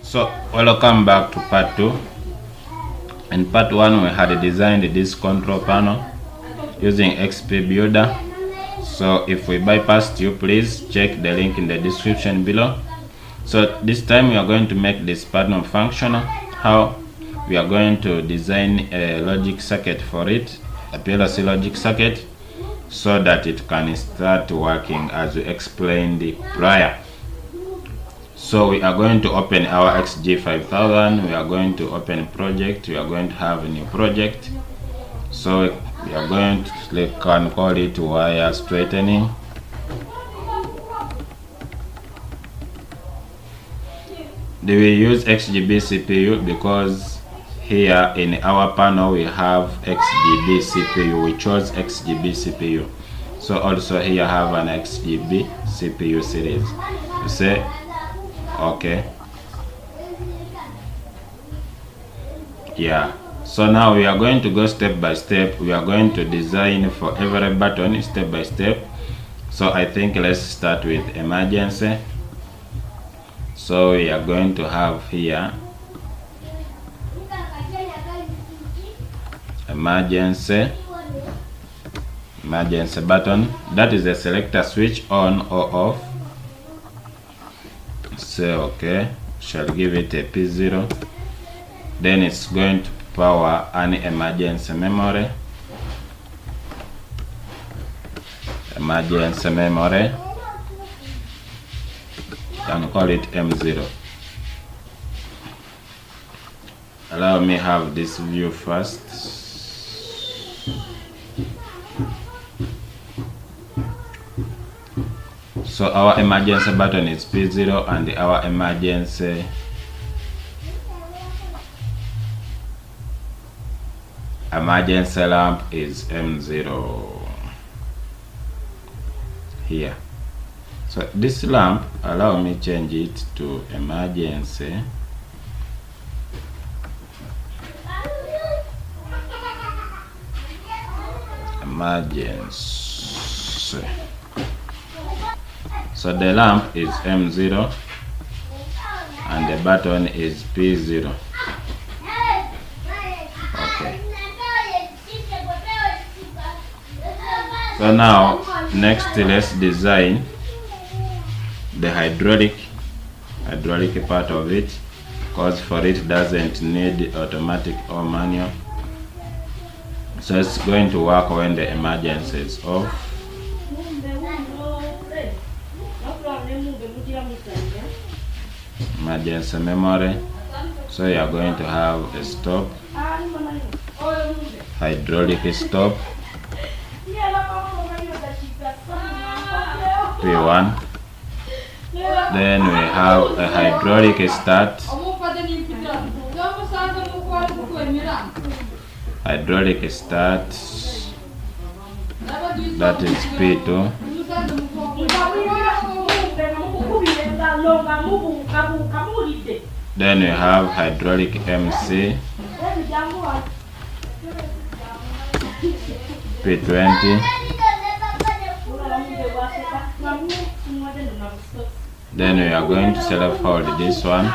So welcome back to part 2. In part 1 we had designed this control panel using XP Builder. So if we bypassed you, please check the link in the description below. So this time we are going to make this panel functional. How? We are going to design a logic circuit for it, a PLC logic circuit, so that it can start working as we explained prior. So we are going to open our XG5000. We are going to open project. We are going to have a new project. So we are going to can call it wire straightening. Do we use XGB CPU? Because here in our panel we have XGB CPU. We chose XGB CPU. So also here I have an XGB CPU series. You say okay, yeah. So now we are going to go step by step. We are going to design for every button step by step. So I think let's start with emergency. So we are going to have here emergency button. That is a selector switch on or off. Say okay, shall give it a P0. Then it's going to power an emergency memory. Emergency memory, can call it M0. Allow me have this view first. So our emergency button is P0 and our emergency lamp is M0 here. So this lamp, allow me change it to emergency. So the lamp is M0 and the button is P0. Okay. So now next let's design the hydraulic part of it, because for it doesn't need automatic or manual. So it's going to work when the emergency is off. Emergency memory. So you are going to have a stop, hydraulic stop, P1. Then we have a hydraulic start, that is P2. Then we have hydraulic MC, P20. Then we are going to self-hold this one,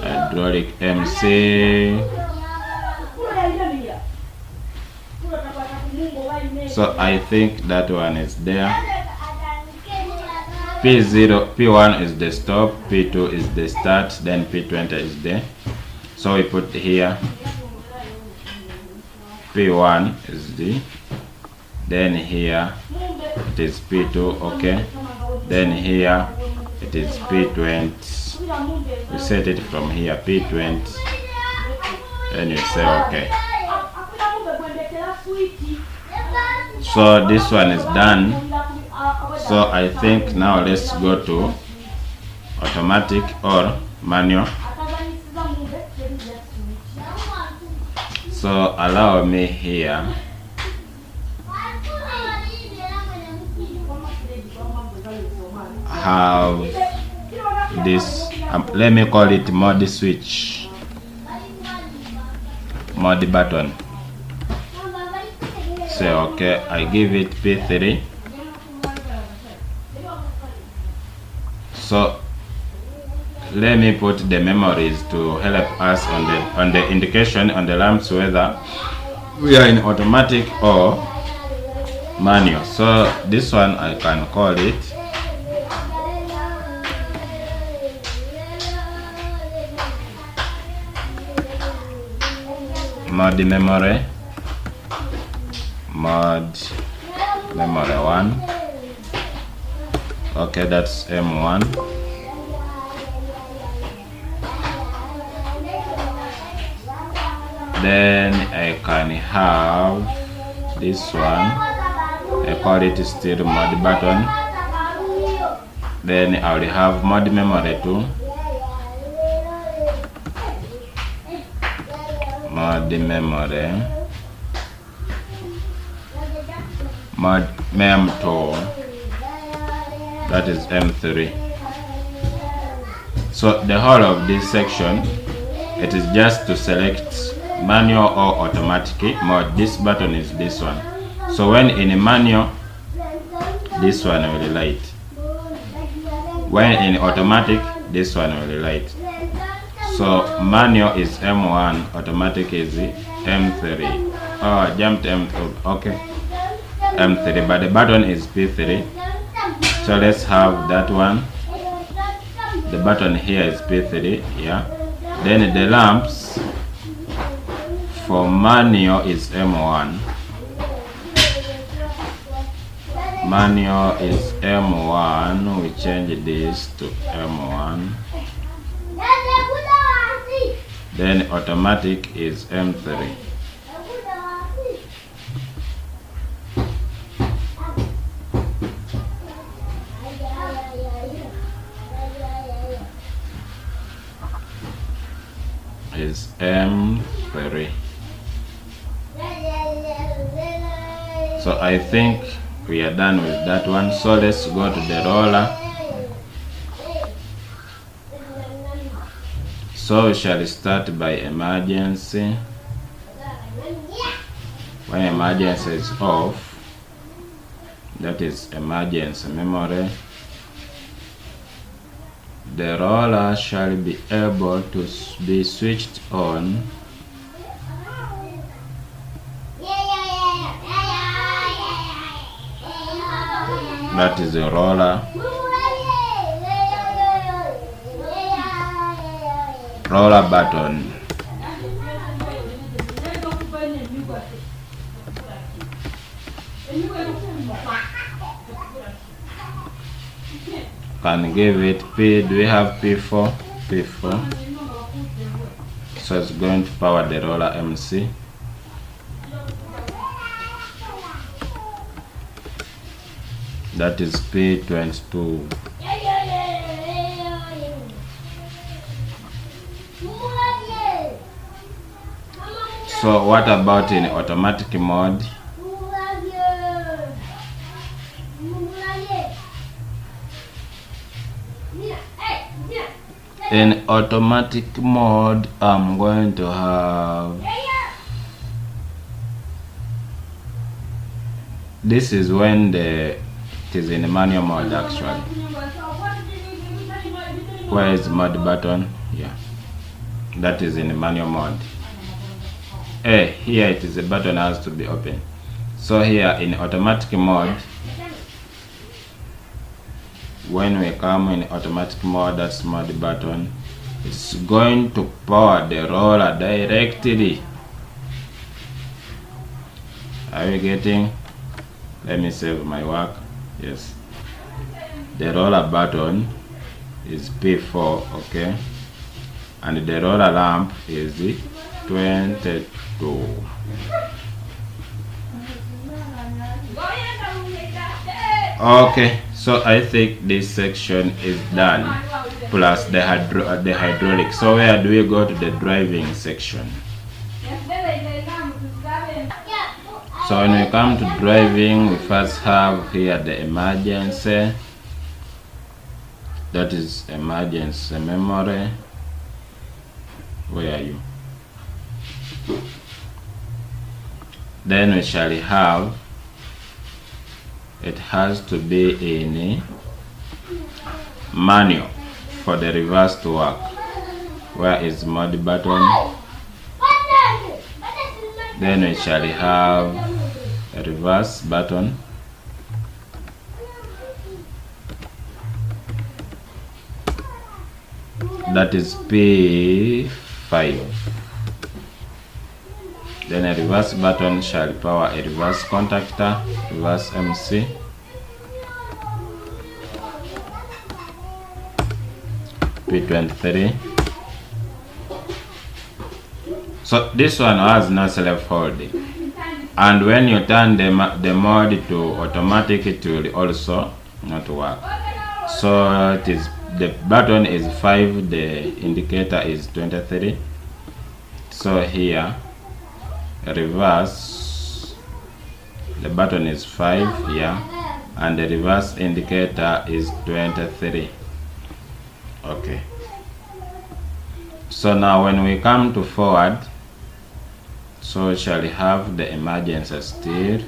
hydraulic MC. So I think that one is there. P1 is the stop, P2 is the start, then P20 is there. So we put here P1 is the, then here it is P2, okay. Then here it is P20. We set it from here, P20. Then you say okay. So this one is done. So I think now let's go to automatic or manual. So allow me here have this, let me call it mode switch, mode button. Say okay, I give it P3. So let me put the memories to help us on the indication on the lamps whether we are in automatic or manual. So this one I can call it mod memory 1. Okay, that's M1. Then I can have this one, I call it still mod button. Then I will have mod memory 2, mod memory, mod mem2, that is M3. So the whole of this section, it is just to select manual or automatic mode. This button is this one. So when in a manual, this one will light. When in automatic, this one will light. So manual is M1, automatic is M3. Oh, I jumped M2. Okay, M3, but the button is P3. So let's have that one. The button here is P3. Yeah. Then the lamps for manual is M1. Manual is M1. We change this to M1. Then automatic is M3. Is M3. So I think we are done with that one. So let's go to the roller. So we shall start by emergency. When emergency is off, that is emergency memory, the roller shall be able to be switched on that is the roller button. Can give it P. Do we have P4? P4. So it's going to power the roller MC. That is P22. So what about in automatic mode? In automatic mode, I'm going to have, this is when it is in manual mode actually. Where is mode button? Yeah, that is in manual mode. Here it is, the button has to be open. So here in automatic mode, when we come in automatic mode, that's mode button, it's going to power the roller directly. Are you getting? Let me save my work. Yes, the roller button is P4, okay, and the roller lamp is 22. Okay, so I think this section is done, plus the hydraulic. So where do we go to the driving section? So when we come to driving, we first have here the emergency. That is emergency memory. Where are you? Then we shall have, it has to be in manual for the reverse to work. Where is mod button? Then we shall have a reverse button. That is P5. Then a reverse button shall power a reverse contactor, reverse MC. P23. So this one has no self-holding, and when you turn the mode to automatic, it will also not work. So it is, the button is 5, the indicator is 23. So here reverse, the button is 5 here, and the reverse indicator is 23. Okay, so now when we come to forward, so shall have the emergency steer.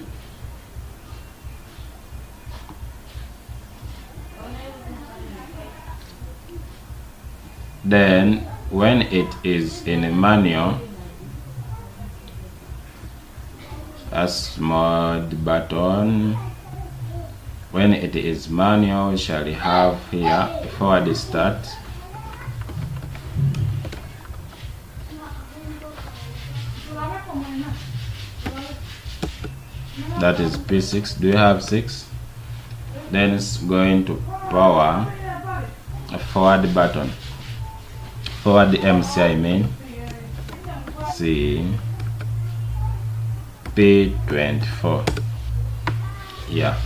Then when it is in a manual, as mod button, when it is manual, shall have here forward start. That is P6. Do you have 6? Then it's going to power a forward button, forward MC, I mean. See, P24. Yeah.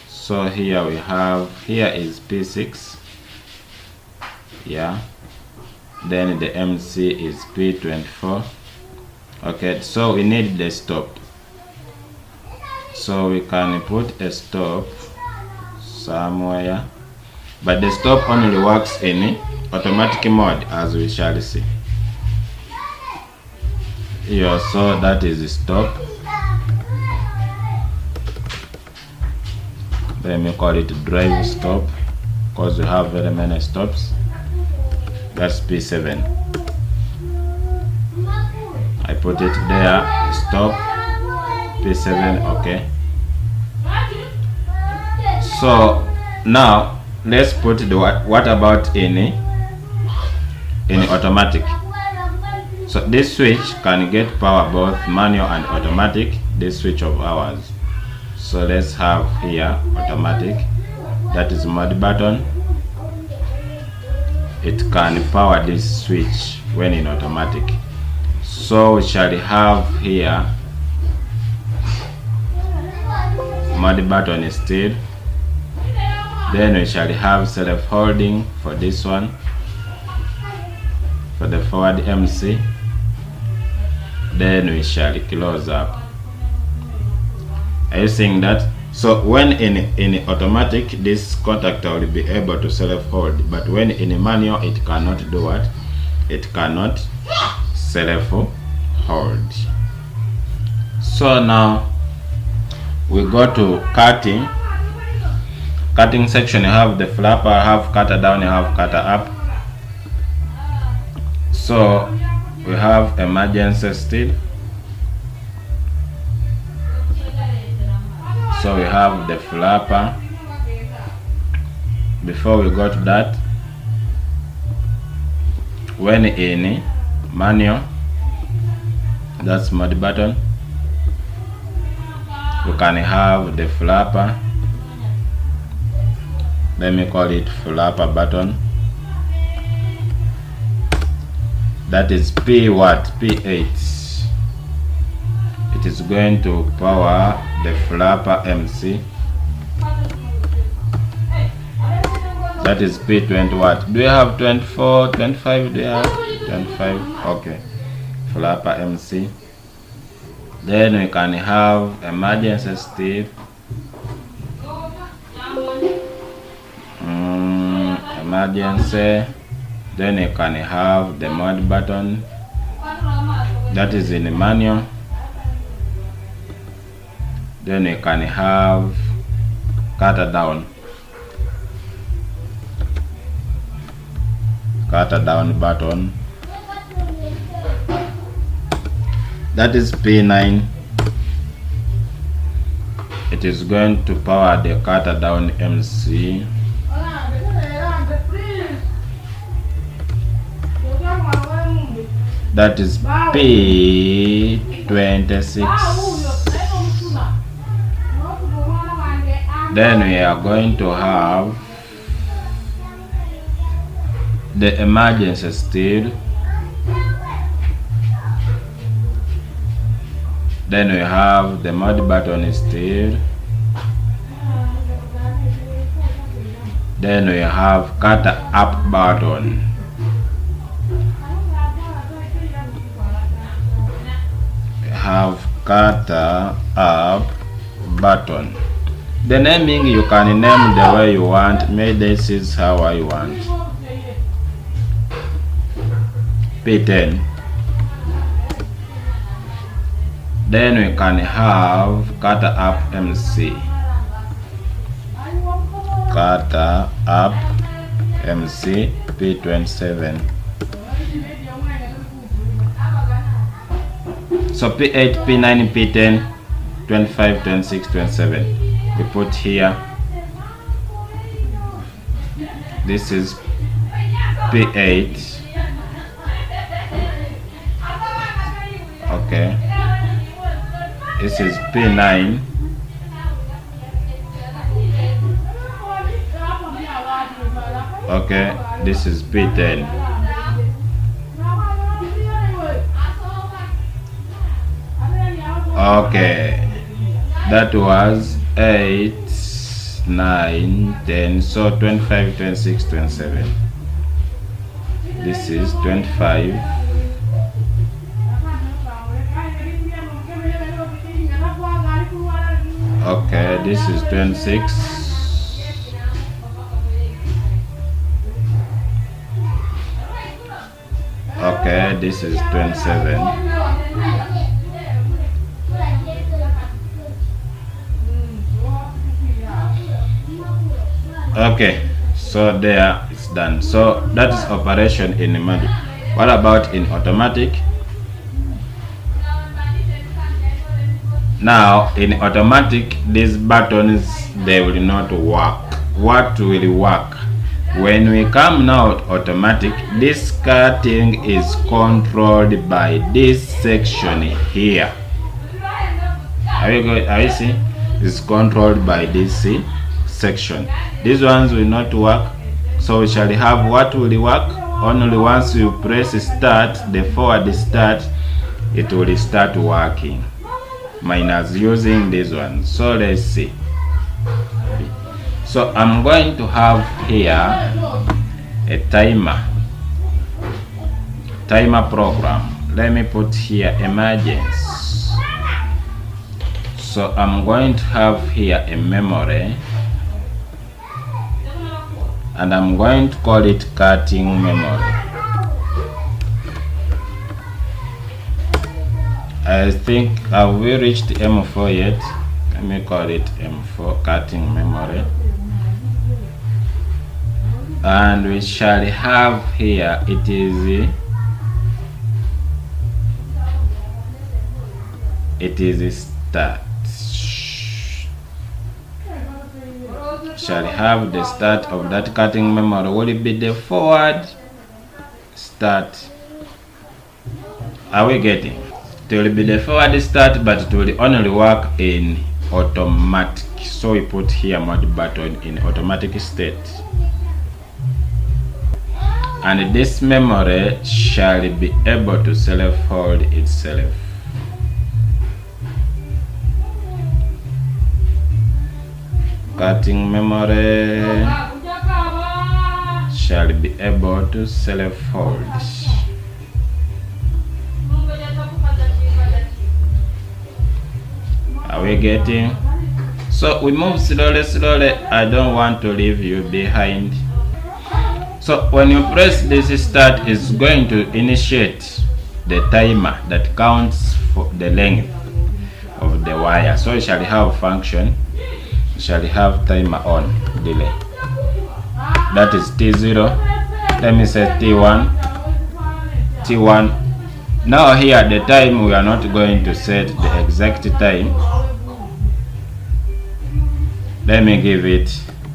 So here we have, here is P6. Yeah. Then the MC is P24. Okay, so we need the stop. So we can put a stop somewhere, but the stop only works in automatic mode, as we shall see. Yeah, so that is the stop. Let me call it drive stop, because we have very many stops. That's P7. I put it there, stop, P7, okay. So now let's put the what about in automatic. So this switch can get power both manual and automatic, this switch of ours. So let's have here automatic, that is mod button. It can power this switch when in automatic. So we shall have here mod button is still. Then we shall have self-holding for this one, for the forward MC. Then we shall close up. Are you seeing that? So when in automatic, this contactor will be able to self-hold, but when in a manual, it cannot do what? It cannot self-hold. So now we go to cutting. Cutting section, you have the flapper, have cutter down, you have cutter up. So we have emergency still. So we have the flapper. Before we go to that, when in manual, that's mod button, we can have the flapper. Let me call it flapper button. That is P what? P8. It is going to power the flapper MC. That is P20 what? Do you have 24, 25? Do you have 25? Okay. Flapper MC. Then we can have emergency step. Emergency. Then you can have the mod button. That is in the manual. Then you can have cutter down. cutter down button. That is P9. It is going to power the cutter down MC. That is P26. Then we are going to have the emergency steel. Then we have the mode button steel. Then we have cutter up button. We have cutter up button. The naming you can name the way you want. Maybe this is how I want. P10. Then we can have cutter up MC. Cutter up MC P27. So P8, P9, P10, 25, 26, 27. We put here. This is P8. Okay. This is P9. Okay, this is P10. Okay, that was 8, 9, 10, so 25, 26, 27. This is 25. Okay, this is 26. Okay, this is 27. Okay, so there it's done. So that is operation in manual. What about in automatic? Now in automatic, these buttons, they will not work. What will work? When we come now to automatic, this cutting is controlled by this section here. Are you see? It's controlled by this section. These ones will not work. So we shall have what will work only once you press start, the forward start, it will start working. Minus using this one. So let's see. So I'm going to have here a timer program. Let me put here emergency. So I'm going to have here a memory, and I'm going to call it cutting memory. I think, have we reached M4 yet? Let me call it M4, cutting memory. And we shall have here, it is start. Shall have the start of that cutting memory. Will it be the forward start? Are we getting? It will be the forward start, but it will only work in automatic. So we put here mode button in automatic state. And this memory shall be able to self-hold itself. Cutting memory shall be able to self-hold. Are we getting? So we move slowly. I don't want to leave you behind. So when you press this start, it's going to initiate the timer that counts for the length of the wire. So it shall have function, it shall have timer on delay. That is T0. let me say T1. Now here the time, we are not going to set the exact time. Let me give it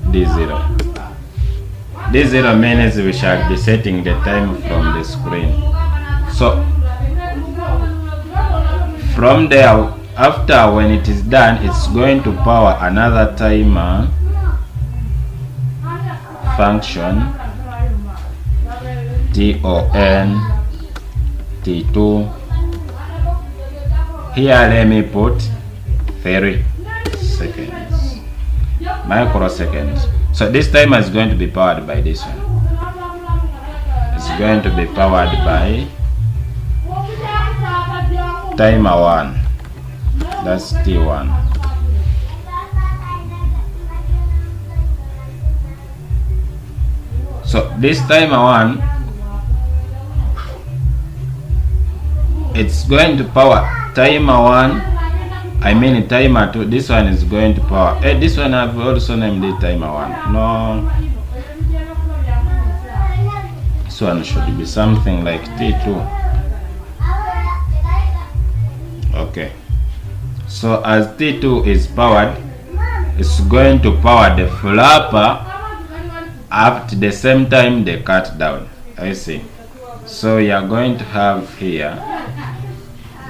D0. D0 means we shall be setting the time from the screen. So from there, after when it is done, it's going to power another timer function, TON T2. Here let me put 30 seconds, microseconds. So this timer is going to be powered by this one. It's going to be powered by timer 1. That's T1. So this timer 1, it's going to power timer 1. I mean timer 2. This one is going to power. This one I've also named it timer 1. No, this one should be something like T2. Okay. So as T2 is powered, it's going to power the flapper at the same time the cut down. I see. So you are going to have here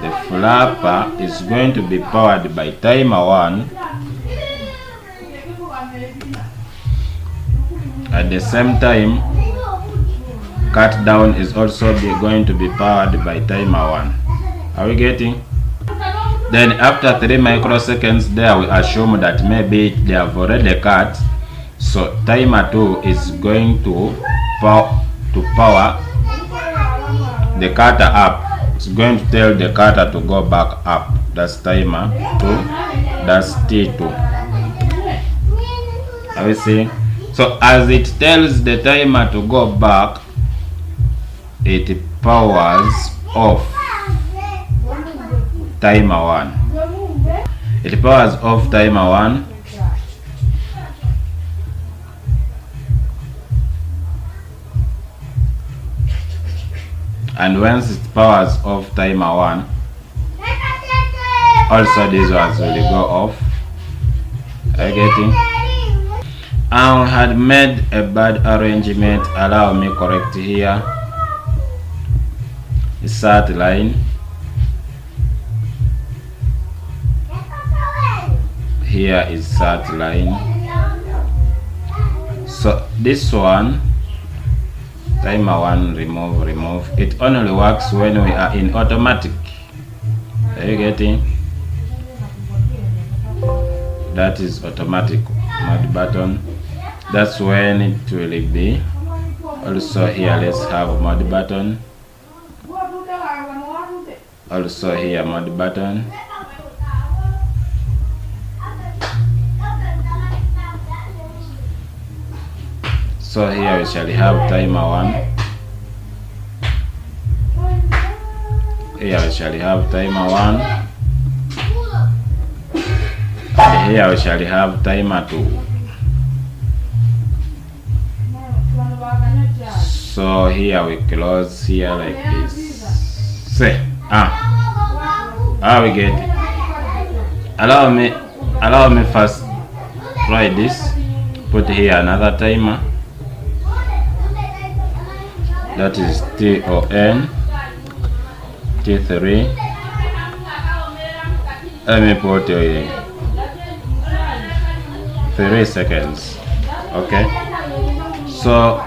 the flapper is going to be powered by timer 1. At the same time, cut down is also going to be powered by timer 1. Are we getting? Then after 3 microseconds there, we assume that maybe they have already cut. So timer 2 is going to power the cutter up. It's going to tell the cutter to go back up. That's timer 2. That's T2. Are we seeing? So as it tells the timer to go back, it powers off timer 1. It powers off timer 1. And once it powers off timer 1, also these ones will go off. Are you getting? I had made a bad arrangement. Allow me correct here. Start line. Here is start line. So this one, timer 1, remove. It only works when we are in automatic. Are you getting? That is automatic mode button. That's when it will be. Also here, let's have mode button. Also here, mode button. So here we shall have timer 1. Here we shall have timer 1. And here we shall have timer 2. So here we close here like this. Say, we get it. Allow me first try this. Put here another timer. That is TON T3. Let me put 3 seconds. Okay. So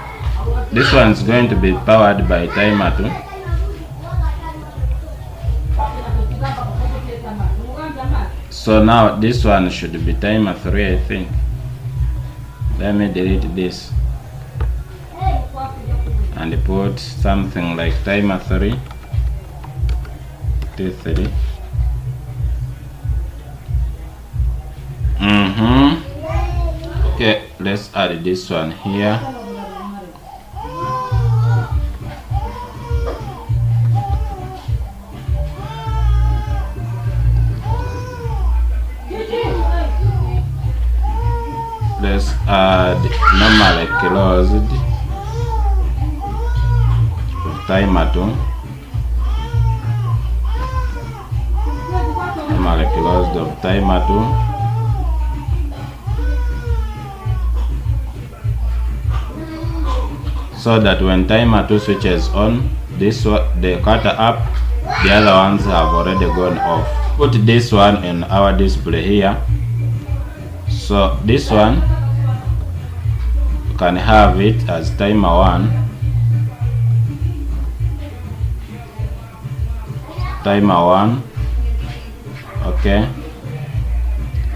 this one is going to be powered by timer 2. So now this one should be timer 3, I think. Let me delete this and put something like timer 3, T3. Okay, let's add this one here. Let's add normal closed. timer 2. Normally closed of timer 2. So that when timer 2 switches on, this one, the cutter up, the other ones have already gone off. Put this one in our display here. So this one, you can have it as timer 1, timer 1, okay.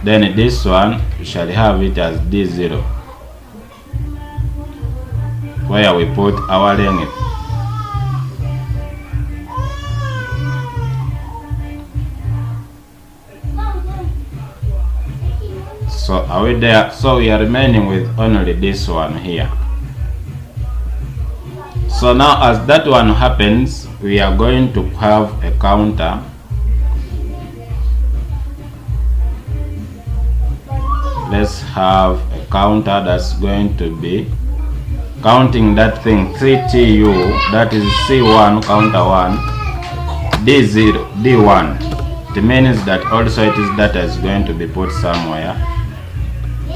Then this one, we shall have it as D0, where we put our length. So are we there? So we are remaining with only this one here. So now as that one happens, we are going to have a counter. Let's have a counter that's going to be counting that thing 3TU, that is C1 counter 1, D0, D1. It means that also it is data is going to be put somewhere.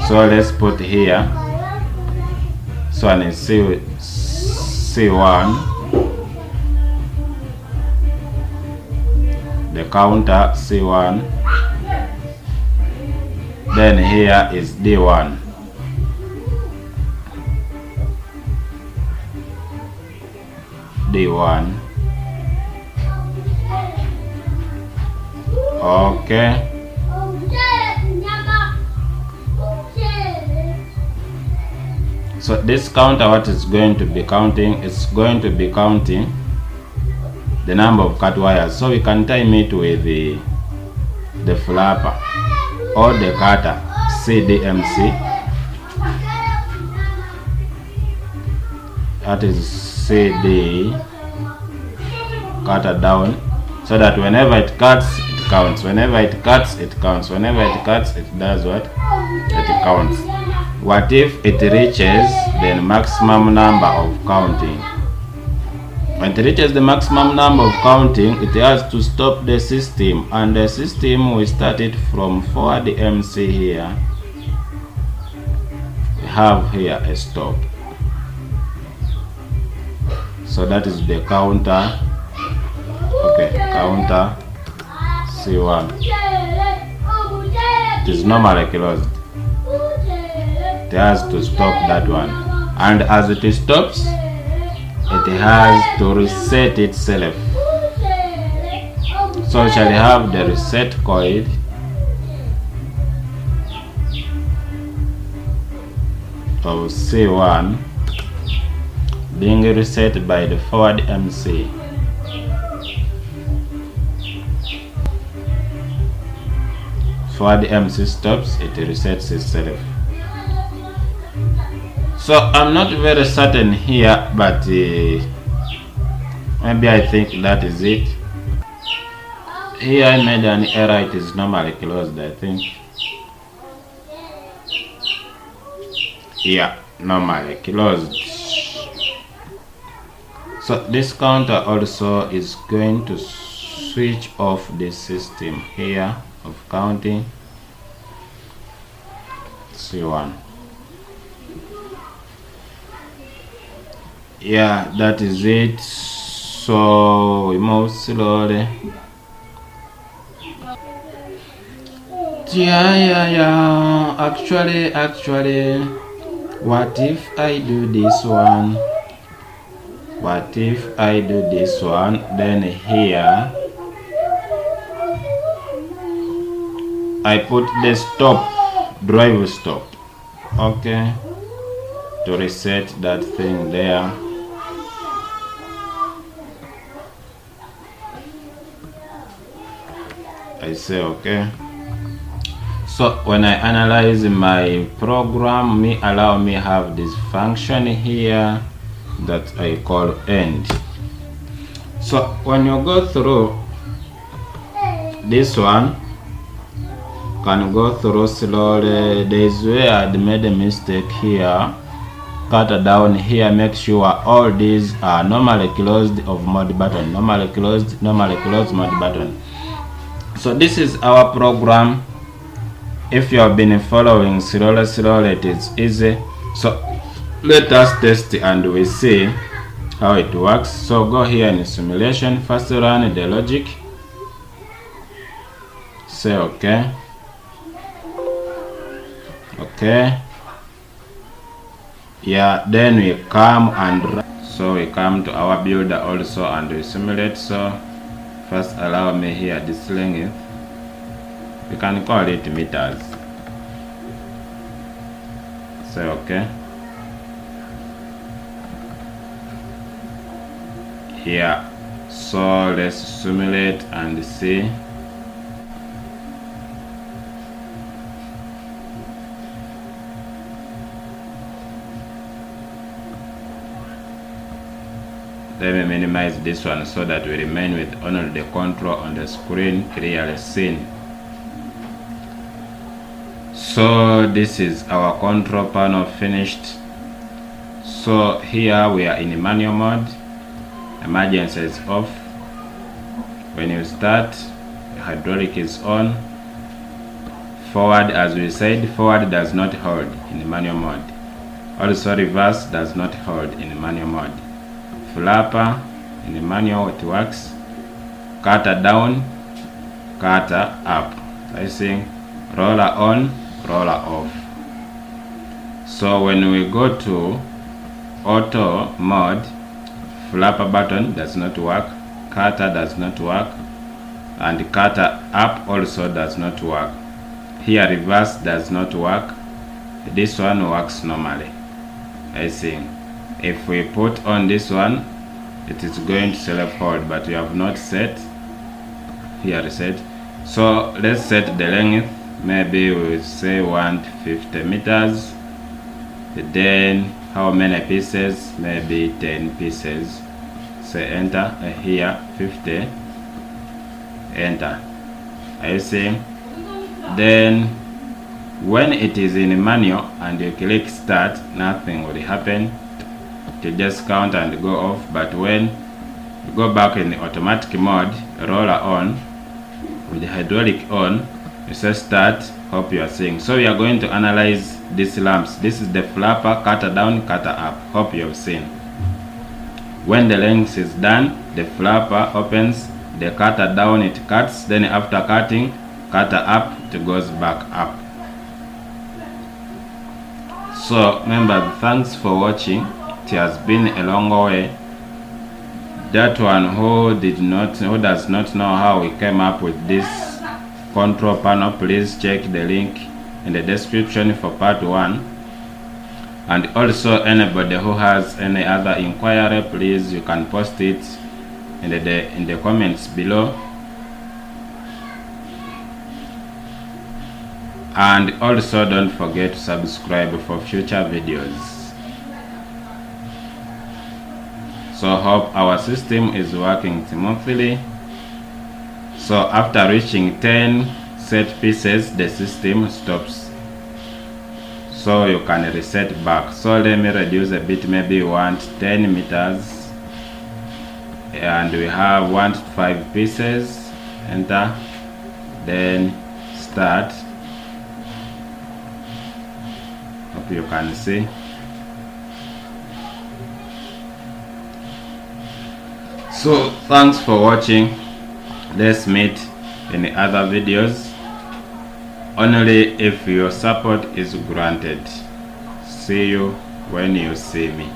So let's put here. So one is C1, the counter C1. Then here is D1. D1. Okay. So this counter, what is going to be counting? It's going to be counting the number of cut wires. So we can time it with the flapper or the cutter CDMC. That is CD cutter down, so that whenever it cuts, it counts. Whenever it cuts, it counts. Whenever it cuts, it does what? It counts. What if it reaches the maximum number of counting? When it reaches the maximum number of counting, it has to stop the system, and the system we started from forward MC here. We have here a stop. So that is the counter. Okay, counter C1. It is normally closed. It has to stop that one, and as it stops, it has to reset itself. So we shall have the reset coil of C1 being reset by the forward MC. Forward MC stops, it resets itself. So I'm not very certain here, but maybe I think that is it. Here I made an error, it is normally closed, I think. Yeah, normally closed. So this counter also is going to switch off this system here of counting C1. Yeah, that is it. So we move slowly. Yeah. Actually, what if I do this one? What if I do this one? Then here I put the stop, drive stop. Okay, to reset that thing there. I say okay. So when I analyze my program, allow me have this function here that I call end. So when you go through this one, can go through slowly. There is where I made a mistake here. cutter down here, make sure all these are normally closed of mode button, normally closed mode button. So this is our program. If you have been following slowly, it is easy. So let us test and we see how it works. So go here in simulation, first run the logic, say okay, yeah, then we come and run. So we come to our builder also and we simulate. So first allow me here this length, we can call it meters, say okay. Here, so let's simulate and see. Let me minimize this one so that we remain with only the control on the screen clearly seen. So this is our control panel finished. So here we are in manual mode. Emergency is off. When you start, the hydraulic is on. Forward, as we said, forward does not hold in the manual mode. Also reverse does not hold in the manual mode. Flapper in the manual it works. Cutter down, cutter up. I think roller on, roller off. So when we go to auto mode, flapper button does not work, cutter does not work, and cutter up also does not work. Here reverse does not work. This one works normally. I think if we put on this one, it is going to self hold, but we have not set. Here reset. So let's set the length. Maybe we will say 150 meters. Then how many pieces? Maybe 10 pieces. Say enter. Here 50. Enter. Are you seeing? Then when it is in manual and you click start, nothing will happen. To just count and go off. But when you go back in the automatic mode, roller on with the hydraulic on, you say start. Hope you are seeing. So we are going to analyze these lamps. This is the flapper, cutter down, cutter up. Hope you have seen. When the length is done, the flapper opens, the cutter down it cuts, then after cutting, cutter up, it goes back up. So remember, thanks for watching. It has been a long way. That one who does not know how we came up with this control panel, please check the link in the description for part 1. And also anybody who has any other inquiry, please you can post it in the comments below. And also don't forget to subscribe for future videos. So hope our system is working smoothly. So after reaching 10 set pieces, the system stops. So you can reset back. So let me reduce a bit. Maybe we want 10 meters. And we want 5 pieces. Enter. Then start. Hope you can see. So thanks for watching. Let's meet in the other videos, only if your support is granted. See you when you see me.